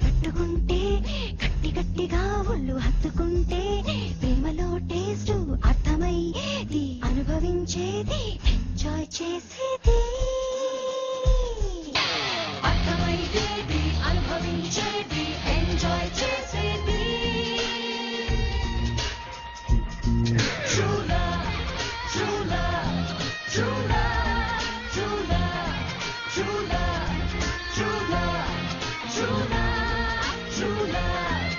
పట్టుకుంటే గట్టి గట్టిగా ఒళ్ళు హత్తుకుంటే ప్రేమలో టేస్ట్ అర్థమైది అనుభవించేది ఎంజాయ్ చేసేది అర్థమైదేది అనుభవించేది ఎంజాయ్ చేసేది True love, true love, true love, true love, true love, true love, true love, true love.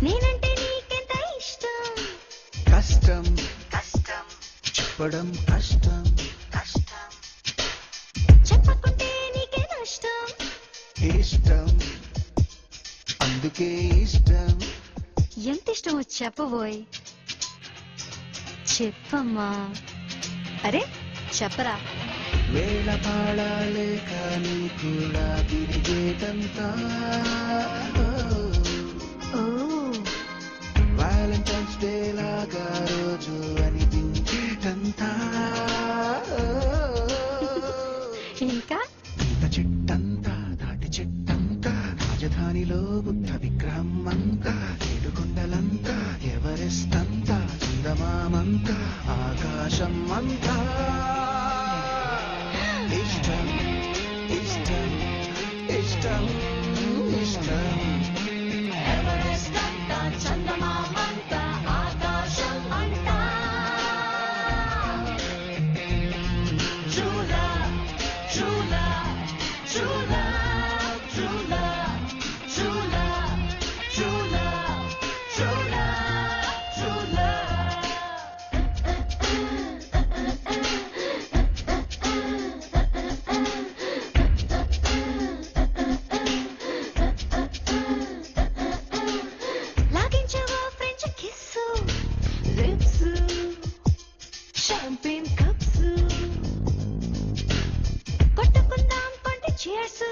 నేనంటే నీకెంత ఇష్టం కష్టం కష్టం చెప్పడం కష్టం కష్టం చెప్పకుంటే నీకే నష్టం ఇష్టం అందుకే ఇష్టం ఎంత ఇష్టమో చెప్పబోయ్ చెప్పమ్మా అరే చెప్పరా వేళ పాడాలే కానీ కూడా తిరిగేదంతా ఓ వ్యాలంటైన్స్ డే లాగా రోజు అనిపించేటంతా ఇంకా ఇంత చెట్టంతా దాటి చెట్టంతా రాజధానిలో బుద్ధ విగ్రహం అంతా ఏడుకొండలంతా ఎవరెస్ట్ అంతా చందమామంతా ఆకాశం అంతా ఇష్టం ఇష్టం ఇష్టం ఇష్టం ఎవరెస్ట్ అంతా చందమామంతా ఆకాశం అంతా True love, true love, true love, true love, true love, true love, true love, true love. లాగించవా French kiss lips champagne cups కొట్టుకుందాం కొంటే చీర్స్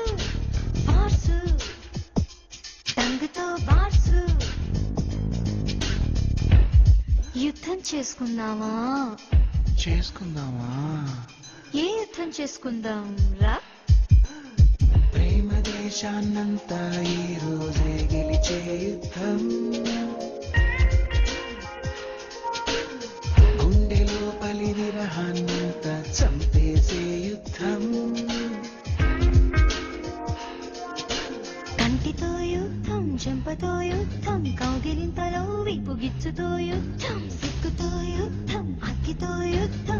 బార్స్ టంగుతో బార్స్ యుద్ధం చేసుకుందామా చేసుకుందామా ఏ యుద్ధం చేసుకుందాం రా ప్రేమ దేశాన్నంతా ఈ రోజే గెలిచే యుద్ధం గుండె లోపలి విరహాన్నంతా చంపేసే యుద్ధం కంటితో యుద్ధం చెంపతో యుద్ధం కౌగిలింతలో విప్పు గిచ్చుతో యుద్ధం సిక్కుతో యుద్ధం అగ్గితో యుద్ధం